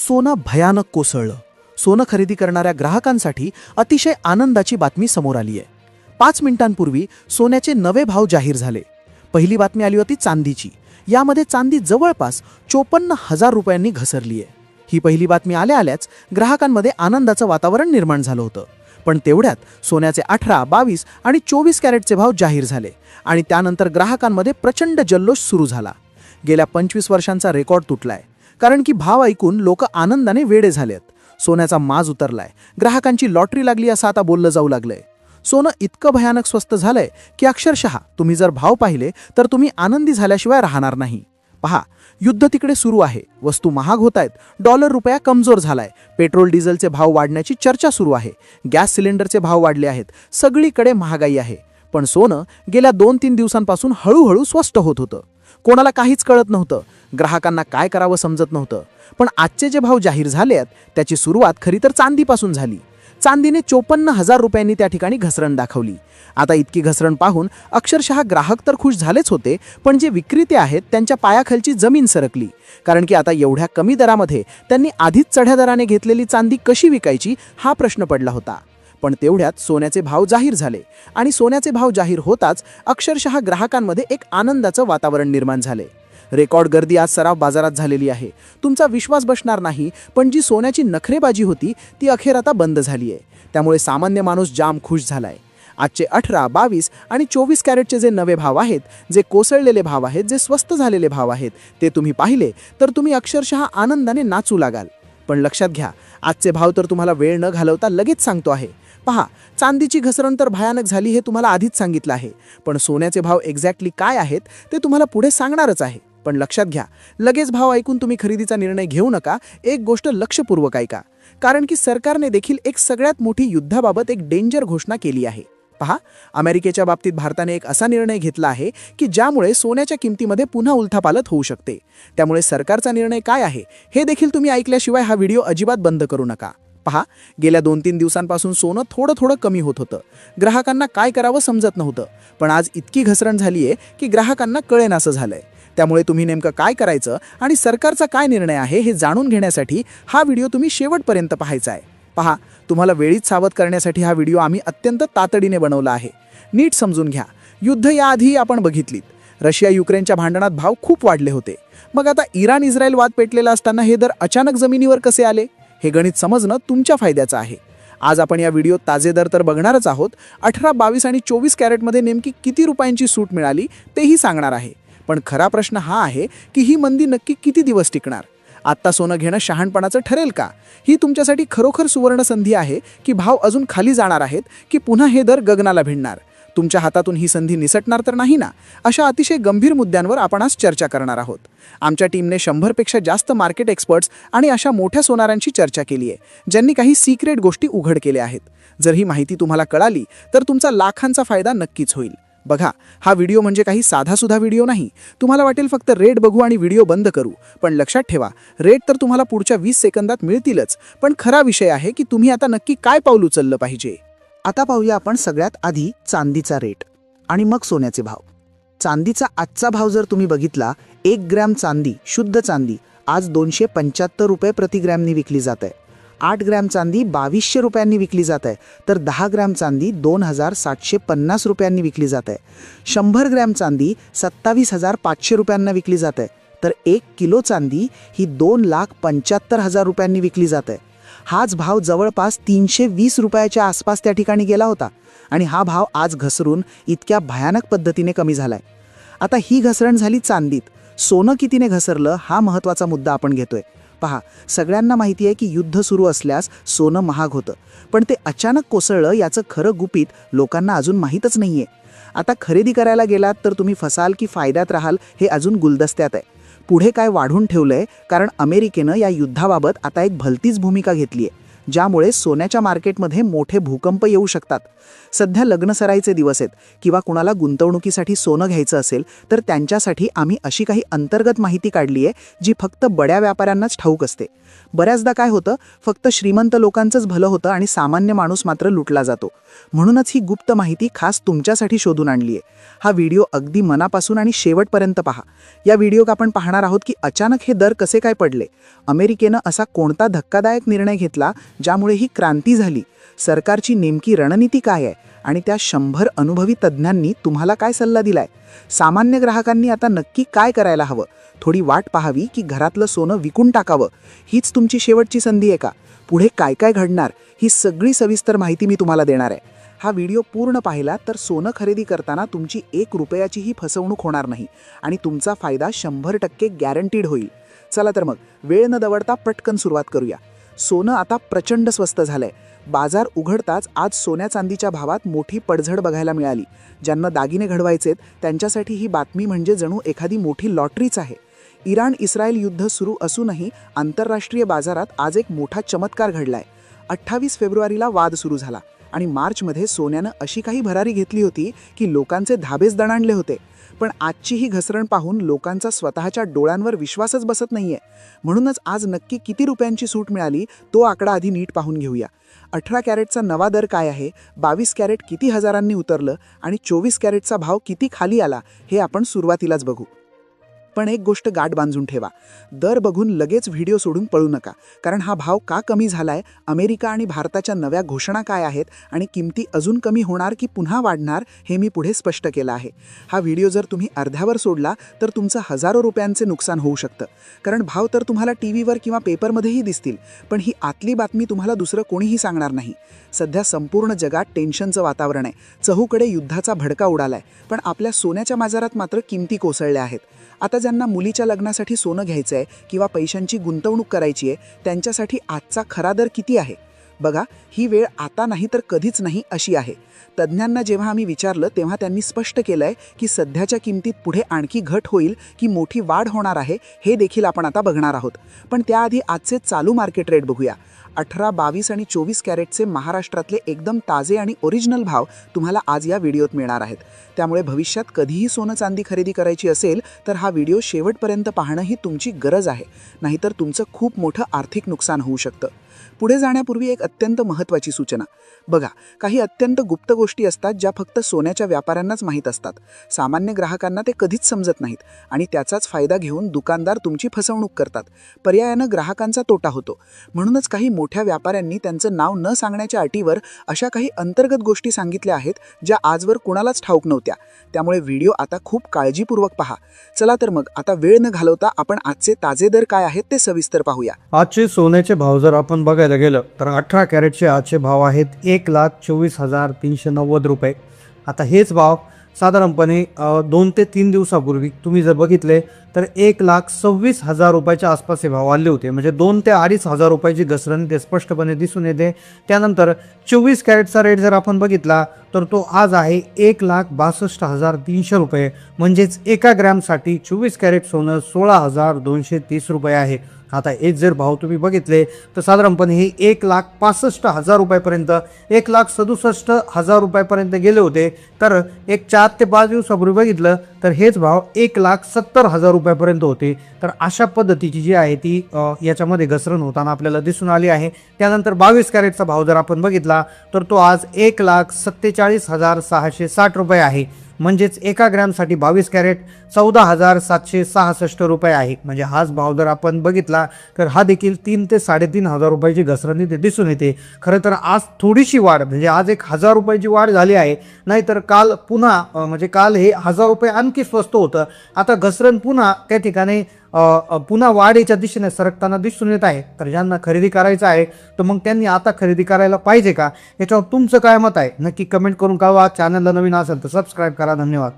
सोनं भयानक कोसळलं. सोनं खरेदी करणाऱ्या ग्राहकांसाठी अतिशय आनंदाची बातमी समोर आली आहे. 5 मिनिटांपूर्वी सोन्याचे नवे भाव जाहीर झाले. पहिली बातमी आली होती चांदीची. यामध्ये चांदी जवळपास 54,000 रुपयांनी घसरली आहे. ही पहिली बातमी आल्याच ग्राहकांमध्ये आनंदाचं वातावरण निर्माण झालं होतं. पण तेवढ्यात सोन्याचे 18, 22 आणि 24 कॅरेटचे भाव जाहीर झाले आणि त्यानंतर ग्राहकांमध्ये प्रचंड जल्लोष सुरू झाला. गेल्या 25 वर्षांचा रेकॉर्ड तुटलाय. कारण की भाव ऐकून लोक आनंदाने वेडे झालेत. सोन्याचा माज उतरलाय. ग्राहकांची लॉटरी लागली असं आता बोललं जाऊ लागलंय. सोनं इतकं भयानक स्वस्त झालंय की अक्षरशः तुम्ही जर भाव पाहिले तर तुम्ही आनंदी झाल्याशिवाय राहणार नाही. पहा, युद्ध तिकडे सुरू आहे, वस्तू महाग होत आहेत, डॉलर रुपया कमजोर झालाय, पेट्रोल डिझेलचे भाव वाढण्याची चर्चा सुरू आहे, गॅस सिलेंडरचे भाव वाढले आहेत, सगळीकडे महागाई आहे. पण सोनं गेल्या 2-3 दिवसांपासून हळूहळू स्वस्त होत होतं. कोणाला काहीच कळत नव्हतं. ग्राहकांना काय करावं समजत नव्हतं. पण आजचे जे भाव जाहीर झाले आहेत त्याची सुरुवात खरी तर चांदीपासून झाली. चांदीने 54,000 रुपयांनी त्या ठिकाणी घसरण दाखवली. आता इतकी घसरण पाहून अक्षरशः ग्राहक तर खुश झालेच होते, पण जे विक्रेते आहेत त्यांच्या पायाखालची जमीन सरकली. कारण की आता एवढ्या कमी दरामध्ये त्यांनी आधीच चढ्या दराने घेतलेली चांदी कशी विकायची हा प्रश्न पडला होता. पण तेवढ्यात सोन्याचे भाव जाहीर झाले आणि सोन्याचे भाव जाहीर होताच अक्षरशः ग्राहकांमध्ये एक आनंदाचं वातावरण निर्माण झाले. रेकॉर्ड गर्दी आज सराफ बाजारात झालेली आहे. तुमचा विश्वास बसणार नाही, पण जी सोन्याची नखरेबाजी होती ती अखेर आता बंद झाली आहे. त्यामुळे सामान्य माणूस जाम खुश झालाय. आजचे 18, 22 आणि 24 कॅरेटचे जे नवे भाव आहेत, जे कोसळलेले भाव आहेत, जे स्वस्त झालेले भाव आहेत, ते तुम्ही पाहिले तर तुम्ही अक्षरशः आनंदाने नाचू लागाल. पण लक्षात घ्या, आजचे भाव तर तुम्हाला वेळ न घालवता लगेच सांगतो आहे. पहा, चांदीची घसरण तर भयानक झाली हे तुम्हाला आधीच सांगितलं आहे. पण सोन्याचे भाव एक्झॅक्टली काय आहेत ते तुम्हाला पुढे सांगणारच आहे. पण लक्षात घ्या, लगेच भाव ऐकून तुम्ही खरेदीचा निर्णय घेऊ नका. एक गोष्ट लक्षपूर्वक ऐका. कारण की सरकारने देखील एक सगळ्यात मोठी युद्धाबाबत एक डेंजर घोषणा केली आहे. पहा, अमेरिकेच्या बाबतीत भारताने एक असा निर्णय घेतला आहे की ज्यामुळे सोन्याच्या किमतीमध्ये पुन्हा उलथापालथ होऊ शकते. त्यामुळे सरकारचा निर्णय काय आहे हे देखील तुम्ही ऐकल्याशिवाय हा व्हिडिओ अजिबात बंद करू नका. पहा, गेल्या 2-3 दिवसांपासून सोनं थोडं कमी होत होतं. ग्राहकांना काय करावं समजत नव्हतं. पण आज इतकी घसरण झालीये की ग्राहकांना कळेनासं झालंय. त्यामुळे तुम्ही नेमकं काय करायचं आणि सरकारचा काय निर्णय आहे हे जाणून घेण्यासाठी हा व्हिडिओ तुम्ही शेवटपर्यंत पाहायचा आहे. पहा, तुम्हाला वेळीच सावध करण्यासाठी हा व्हिडिओ आम्ही अत्यंत तातडीने बनवला आहे. नीट समजून घ्या. युद्ध याआधी आपण बघितलीत. रशिया युक्रेनच्या भांडणात भाव खूप वाढले होते. मग आता इराण-इस्रायल वाद पेटलेला असताना हे दर अचानक जमिनीवर कसे आले? हे गणित समजणं तुमच्या फायद्याचं आहे. आज आपण या व्हिडिओत ताजे दर तर बघणारच आहोत. 18, 22 आणि 24 कॅरेटमध्ये नेमकी किती रुपयांची सूट मिळाली तेही सांगणार आहे. पण खरा प्रश्न हा आहे की ही मंदी नक्की किती दिवस टिकणार? आत्ता सोनं घेणं शहाणपणाचं ठरेल का? ही तुमच्यासाठी खरोखर सुवर्ण संधी आहे की भाव अजून खाली जाणार आहेत की पुन्हा हे दर गगनाला भिडणार? तुमच्या हातातून ही संधी निसटणार तर नाही ना? अशा अतिशय गंभीर मुद्द्यांवर आपण आज चर्चा करणार आहोत. आमच्या टीमने 100पेक्षा जास्त मार्केट एक्सपर्ट्स आणि अशा मोठ्या सोनारांशी चर्चा केली आहे, ज्यांनी काही सिक्रेट गोष्टी उघड केल्या आहेत. जर ही माहिती तुम्हाला कळाली तर तुमचा लाखांचा फायदा नक्कीच होईल. बघा, हा व्हिडिओ म्हणजे काही साधासुद्धा व्हिडिओ नाही. तुम्हाला वाटेल फक्त रेट बघू आणि व्हिडिओ बंद करू. पण लक्षात ठेवा, रेट तर तुम्हाला पुढच्या 20 सेकंदात मिळतीलच. पण खरा विषय आहे की तुम्ही आता नक्की काय पाऊल उचललं पाहिजे. आता पाहूया आपण सगळ्यात आधी चांदीचा रेट आणि मग सोन्याचे भाव. चांदीचा आजचा भाव जर तुम्ही बघितला, 1 ग्रॅम चांदी, शुद्ध चांदी आज 275 रुपये प्रति ग्रॅमनी विकली जात आहे. 8 ग्रॅम चांदी 2200 रुपयांनी विकली जात आहे. तर 10 ग्रॅम चांदी 2750 रुपयांनी विकली जात आहे. 100 ग्रॅम चांदी 27,500 रुपयांना विकली जात आहे. तर 1 किलो चांदी ही 2,75,000 रुपयांनी विकली जात आहे. हाच भाव जवळपास 320 रुपयाच्या आसपास त्या ठिकाणी गेला होता आणि हा भाव आज घसरून इतक्या भयानक पद्धतीने कमी झालाय. आता ही घसरण झाली चांदीत. सोनं कितीने घसरलं हा महत्त्वाचा मुद्दा आपण घेतोय. पहा, सगळ्यांना माहिती आहे की युद्ध सुरू असल्यास सोनं महाग होतं, पण ते अचानक कोसळलं याचं खरं गुपित लोकांना अजून माहीतच नाहीये. आता खरेदी करायला गेलात तर तुम्ही फसाल की फायद्यात राहाल हे अजून गुलदस्त्यात आहे. पुढे काय वाढून ठेवलंय, कारण अमेरिकेनं या युद्धाबाबत आता एक भलतीच भूमिका घेतली आहे. ज्यामुळे सोन्याच्या मार्केटमध्ये मोठे भूकंप येऊ शकतात. सध्या लग्नसराईचे दिवस आहेत किंवा कुणाला गुंतवणुकीसाठी सोनं घ्यायचं असेल तर त्यांच्यासाठी आम्ही अशी काही अंतर्गत माहिती काढली आहे जी फक्त बड्या व्यापाऱ्यांनाच ठाऊक असते. बऱ्याचदा काय होतं, फक्त श्रीमंत लोकांचंच भलं होतं आणि सामान्य माणूस मात्र लुटला जातो. म्हणूनच ही गुप्त माहिती खास तुमच्यासाठी शोधून आणली आहे. हा व्हिडिओ अगदी मनापासून आणि शेवटपर्यंत पहा. या व्हिडिओत आपण पाहणार आहोत की अचानक हे दर कसे काय पडले, अमेरिकेनं असा कोणता धक्कादायक निर्णय घेतला ज्यामुळे ही क्रांती झाली, सरकारची नेमकी रणनीती काय आहे आणि त्या 100 अनुभवी तज्ज्ञांनी तुम्हाला काय सल्ला दिलाय. सामान्य ग्राहकांनी आता नक्की काय करायला हवं, थोडी वाट पाहावी की घरातलं सोनं विकून टाकावं, हीच तुमची शेवटची संधी आहे का? पुढे काय काय घडणार ही सगळी सविस्तर माहिती मी तुम्हाला देणार आहे. हा व्हिडिओ पूर्ण पाहिला तर सोनं खरेदी करताना तुमची 1 रुपयाचीही फसवणूक होणार नाही आणि तुमचा फायदा 100% गॅरंटीड होईल. चला तर मग वेळ न दवडता पटकन सुरुवात करूया. सोनं आता प्रचंड स्वस्त झालंय. बाजार उघडताच आज सोन्या चांदीच्या भावात मोठी पडझड बघायला मिळाली. ज्यांना दागिने घडवायचेत त्यांच्यासाठी ही बातमी म्हणजे जणू एखादी मोठी लॉटरीच आहे. इराण इस्रायल युद्ध सुरू असूनही आंतरराष्ट्रीय बाजारात आज एक मोठा चमत्कार घडलाय. 28 फेब्रुवारीला वाद सुरू झाला आणि मार्चमध्ये सोन्यानं अशी काही भरारी घेतली होती की लोकांचे धाबेच दणाणले होते. पण आजची ही घसरण पाहून लोकांचा स्वतःच्या डोळ्यांवर विश्वासच बसत नाहीये. म्हणूनच आज नक्की किती रुपयांची सूट मिळाली तो आकडा आधी नीट पाहून घेऊया. 18 कॅरेटचा नवा दर काय आहे, 22 कॅरेट किती हजारांनी उतरलं आणि 24 कॅरेटचा भाव किती खाली आला हे आपण सुरुवातीलाच बघू. पण एक गोष्ट गाठ बांधून ठेवा, दर बघून लगेच व्हिडिओ सोडून पळू नका. कारण हा भाव का कमी झालाय, अमेरिका आणि भारताच्या नव्या घोषणा काय आहेत आणि किमती अजून कमी होणार की पुन्हा वाढणार हे मी पुढे स्पष्ट केलं आहे. हा व्हिडिओ जर तुम्ही अर्ध्यावर सोडला तर तुमचं हजारो रुपयांचे नुकसान होऊ शकतं. कारण भाव तर तुम्हाला टीव्हीवर किंवा पेपरमध्येही दिसतील, पण ही आतली बातमी तुम्हाला दुसरं कोणीही सांगणार नाही. सध्या संपूर्ण जगात टेन्शनचं वातावरण आहे. चहूकडे युद्धाचा भडका उडालाय, पण आपल्या सोन्याच्या बाजारात मात्र किमती कोसळल्या आहेत. आता ज्यांना मुलीच्या लग्नासाठी सोनं घ्यायचं आहे किंवा पैशांची गुंतवणूक करायची आहे त्यांच्यासाठी आजचा खरा दर किती आहे बघा. ही वेळ आता नाही तर कधीच नाही अशी आहे. तज्ज्ञांना जेव्हा आम्ही विचारलं तेव्हा त्यांनी स्पष्ट केलंय की सध्याच्या किमतीत पुढे आणखी घट होईल की मोठी वाढ होणार आहे हे देखील आपण आता बघणार आहोत. पण त्याआधी आजचे चालू मार्केट रेट बघूया. 18, 22 आणि 24 कॅरेटचे महाराष्ट्रातले एकदम ताजे आणि ओरिजिनल भाव तुम्हाला आज या व्हिडिओत मिळणार आहेत. त्यामुळे भविष्यात कधीही सोनं चांदी खरेदी करायची असेल तर हा व्हिडिओ शेवटपर्यंत पाहणं ही तुमची गरज आहे, नाहीतर तुमचं खूप मोठं आर्थिक नुकसान होऊ शकतं. पुढे जाण्यापूर्वी एक अत्यंत महत्त्वाची सूचना. बघा, काही अत्यंत गुप्त गोष्टी असतात ज्या फक्त सोन्याच्या व्यापाऱ्यांनाच माहीत असतात. सामान्य ग्राहकांना ते कधीच समजत नाहीत आणि त्याचाच फायदा घेऊन दुकानदार तुमची फसवणूक करतात. पर्यायानं ग्राहकांचा तोटा होतो. म्हणूनच काही मोठ्या व्यापाऱ्यांनी त्यांचं नाव न सांगण्याच्या अटीवर अशा काही अंतर्गत गोष्टी सांगितल्या आहेत ज्या आजवर कुणालाच ठाऊक नव्हत्या. त्यामुळे व्हिडिओ आता खूप काळजीपूर्वक पहा. चला तर मग आता वेळ न घालवता आपण आजचे ताजे दर काय आहेत ते सविस्तर पाहूया. आजचे सोन्याचे भाव जर आपण बघायला गेलं तर 18 कॅरेटचे आजचे भाव आहेत 1,24,390 रुपये. आता हेच भाव साधारणपणे 2 ते 3 दिवसापूर्वी तुम्ही जर बघितले तर 1,26,000 रुपयाच्या आसपास हे भाव आले होते. म्हणजे 2 ते 2,500 रुपयाची घसरण ते स्पष्टपणे दिसून येते. त्यानंतर 24 कॅरेटचा रेट जर आपण बघितला तर तो आज आहे 1,62,300 रुपये. म्हणजेच 1 ग्रॅमसाठी 24 कॅरेट सोनं 16,230 रुपये आहे. आता एक जर भाव तुम्ही बघितले तर साधारणपणे हे 1,65,000 रुपयापर्यंत 1,67,000 रुपयापर्यंत गेले होते. तर एक 4 ते 5 दिवसापूर्वी बघितलं तर हेच भाव 1,70,000 रुपयापर्यंत होते. तर अशा पद्धतीची जी आहे ती याच्यामध्ये घसरण होताना आपल्याला दिसून आली आहे. त्यानंतर 22 कॅरेटचा भाव जर आपण बघितला तर तो आज 1,47,660 रुपये आहे. म्हणजेच 1 ग्रॅमसाठी 22 कॅरेट 14,766 रुपये आहे. म्हणजे हाच भाव जर आपण बघितला तर हा देखील 3 ते 3,500 रुपयाची घसरण इथे दिसून येते. खरं तर आज थोडीशी वाढ म्हणजे आज 1,000 रुपयाची वाढ झाली आहे. नाहीतर काल पुन्हा म्हणजे काल हे 1,000 रुपये आणखी स्वस्त होतं. आता घसरण पुन्हा त्या ठिकाणी पुन्हा वाढीच्या दिशेने सरकताना दिसून येत आहे. तर ज्यांना खरेदी करायचं आहे तर मग त्यांनी आता खरेदी करायला पाहिजे का, याच्यावर तुमचं काय मत आहे नक्की कमेंट करून कळवा. चॅनलला नवीन असेल तर सबस्क्राईब करा. धन्यवाद.